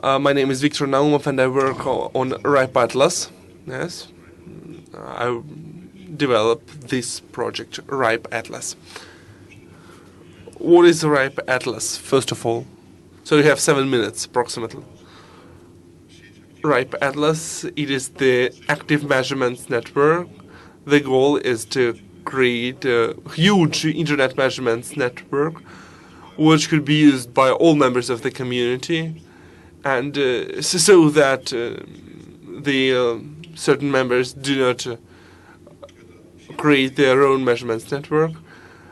My name is Victor Naumov and I work on RIPE Atlas. Yes, I developed this project, RIPE Atlas. What is RIPE Atlas, first of all? So you have 7 minutes, approximately. RIPE Atlas, it is the active measurements network. The goal is to create a huge internet measurements network which could be used by all members of the community, and so that the certain members do not create their own measurements network.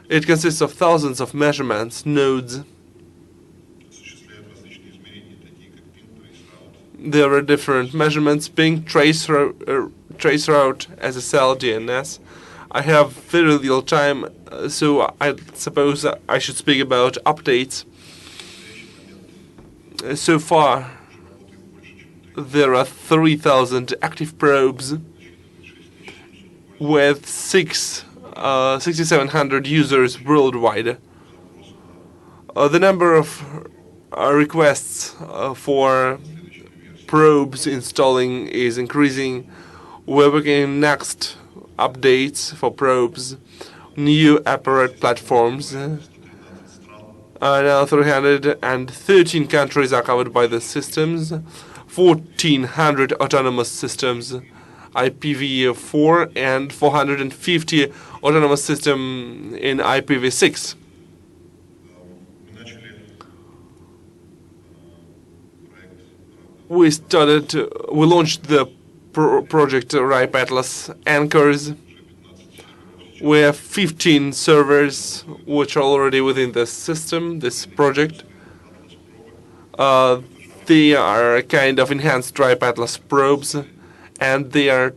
It consists of thousands of measurements nodes. There are different measurements: ping, trace route, SSL, DNS. I have very little time, so I suppose I should speak about updates. So far, there are 3,000 active probes with 6,700 users worldwide. The number of requests for probes installing is increasing. We're working on next updates for probes, new apparat platforms. Now 313 countries are covered by the systems, 1,400 autonomous systems, IPv4, and 450 autonomous system in IPv6. We launched the project RIPE Atlas Anchors. We have 15 servers which are already within the system, this project. They are kind of enhanced RIPE Atlas probes, and they are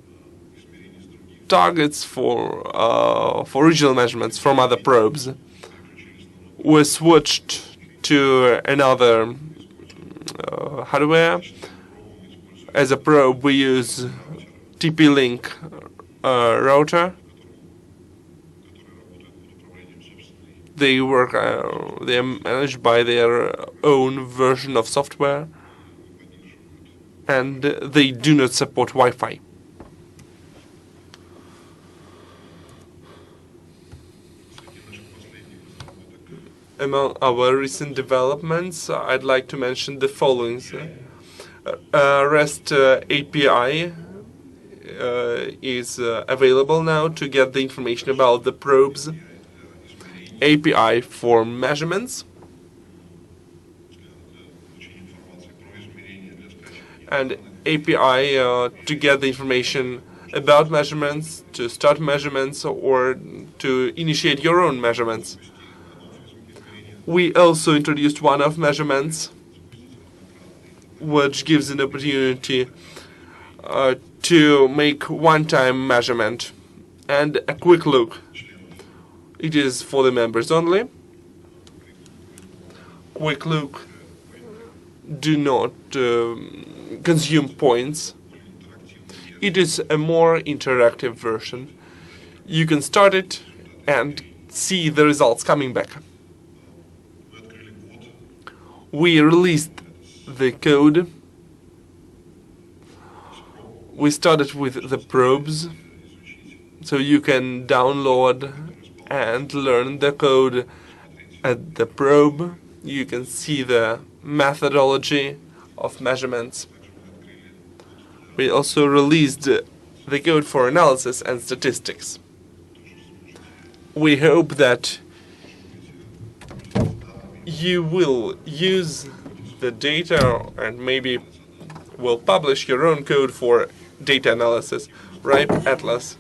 targets for regional measurements from other probes. We switched to another hardware. As a probe, we use TP-Link router. They work. They are managed by their own version of software, and they do not support Wi-Fi. Among our recent developments, I'd like to mention the following. REST API is available now to get the information about the probes. API for measurements, and API to get the information about measurements, to start measurements, or to initiate your own measurements. We also introduced one-off measurements, which gives an opportunity to make one-time measurement and a quick look. It is for the members only. Quick look do not consume points. It is a more interactive version. You can start it and see the results coming back. We released the code. We started with the probes, so you can download and learn the code at the probe. You can see the methodology of measurements. We also released the code for analysis and statistics. We hope that you will use the data and maybe will publish your own code for data analysis. RIPE Atlas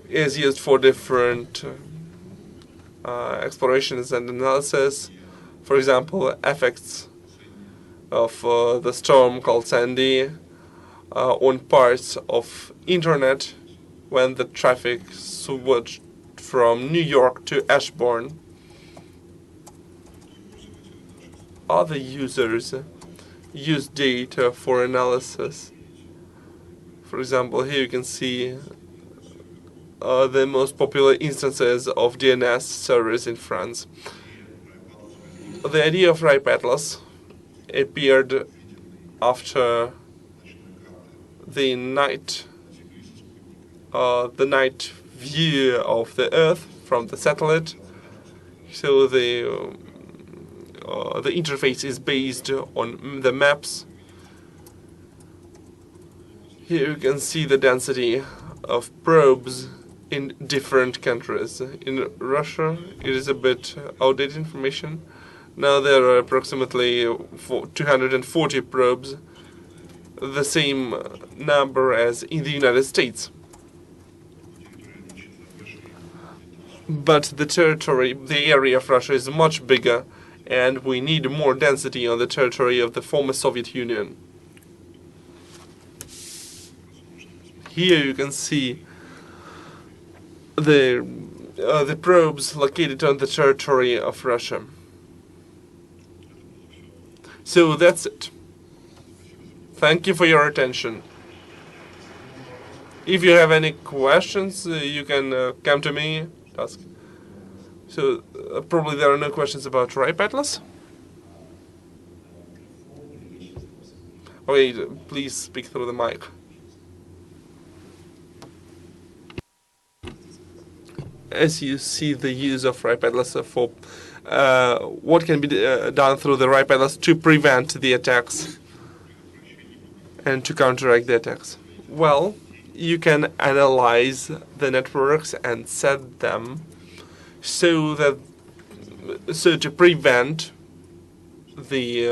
is used for different explorations and analysis. For example, effects of the storm called Sandy on parts of internet when the traffic switched from New York to Ashburn. Other users use data for analysis. For example, here you can see the most popular instances of DNS servers in France. The idea of RIPE Atlas appeared after the night view of the Earth from the satellite. So the interface is based on the maps. Here you can see the density of probes in different countries. In Russia, it is a bit outdated information. Now there are approximately 240 probes, the same number as in the United States. But the territory, the area of Russia is much bigger, and we need more density on the territory of the former Soviet Union. Here you can see the probes located on the territory of Russia. So that's it. Thank you for your attention. If you have any questions, you can come to me. Ask. So probably there are no questions about Ripe Atlas. Okay, please speak through the mic. As you see the use of Ripe Atlas for what can be done through the Ripe Atlas to prevent the attacks and to counteract the attacks. Well, you can analyze the networks and set them so to prevent any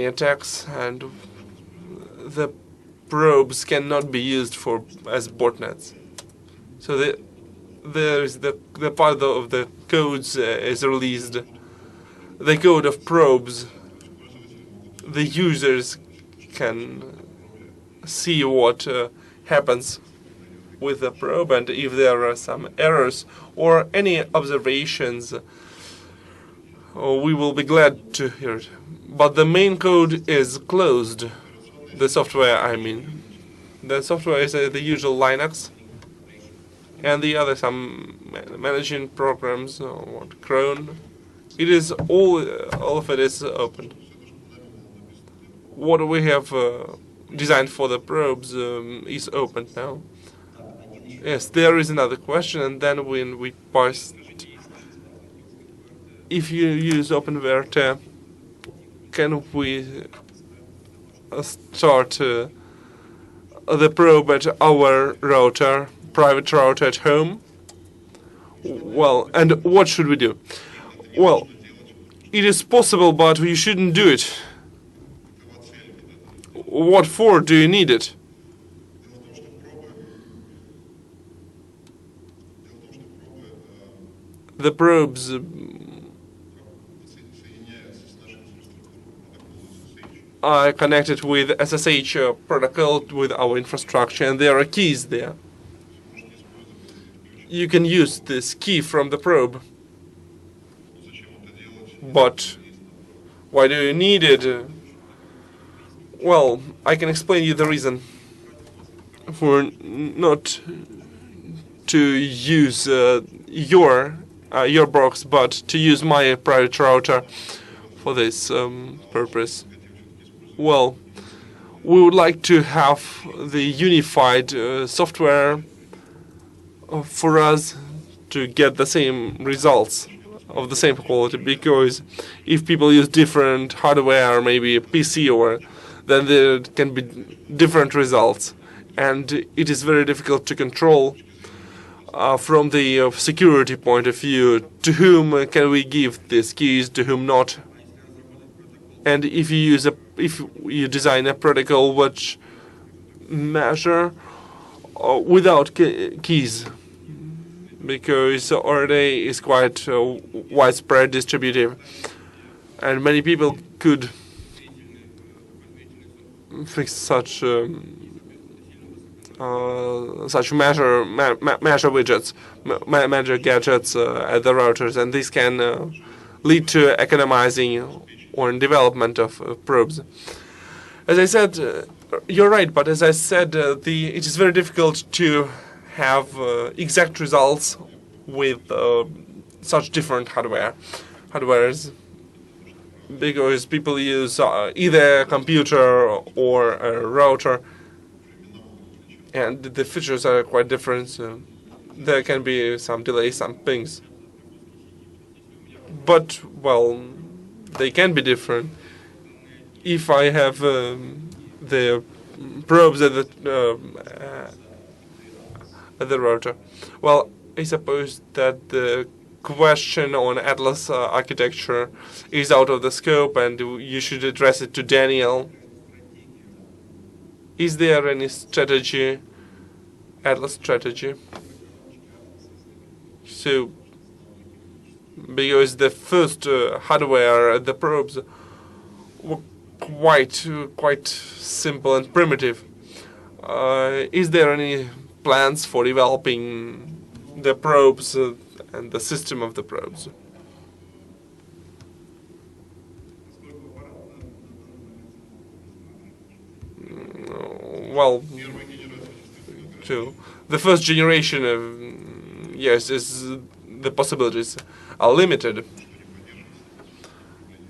attacks, and the probes cannot be used as botnets. So there is the part of the codes is released. The code of probes, the users can see what happens with the probe, and if there are some errors or any observations, we will be glad to hear it. But the main code is closed. The software, I mean. The software is the usual Linux, and the other some managing programs, or Cron. It is all of it is open. What we have designed for the probes is open now. Yes, there is another question, and then when we parsed, if you use OpenVRT, can we start the probe at our router, private router at home? Well, and what should we do? Well, it is possible, but you shouldn't do it. What for do you need it? The probes are connected with SSH protocol with our infrastructure, and there are keys there. You can use this key from the probe. But why do you need it? Well, I can explain you the reason for not to use your box, but to use my private router for this purpose. Well, we would like to have the unified software for us to get the same results of the same quality, because if people use different hardware, maybe a PC, then there can be different results, and it is very difficult to control from the security point of view. To whom can we give these keys, to whom not? And if you design a protocol which measure without keys, because RNA is quite widespread, distributive, and many people could fix such measure widgets, measure gadgets at the routers, and this can lead to economizing or development of probes. As I said, you're right, but as I said, it is very difficult to have exact results with such different hardwares, because people use either a computer or a router, and the features are quite different, so there can be some delays, some pings. But, well, they can be different. If I have the probes at the router, well, I suppose that the question on Atlas architecture is out of the scope, and you should address it to Daniel. Is there any strategy, Atlas strategy? So, because the first hardware, the probes, were quite simple and primitive. Is there any plans for developing the probes and the system of the probes? Well, true. The first generation of, yes, the possibilities are limited,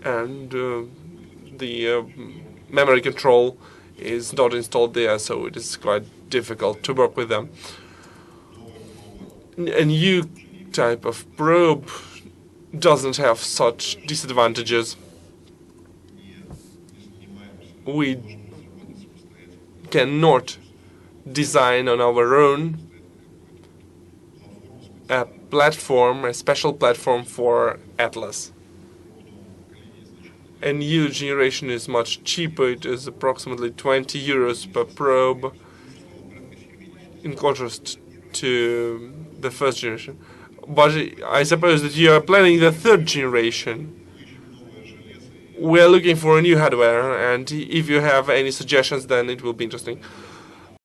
and the memory control is not installed there, so it is quite difficult to work with them. A new type of probe doesn't have such disadvantages. We cannot design on our own a platform, a special platform for Atlas. A new generation is much cheaper. It is approximately 20 euros per probe, in contrast to the first generation. But I suppose that you are planning the third generation. We are looking for a new hardware, and if you have any suggestions, then it will be interesting.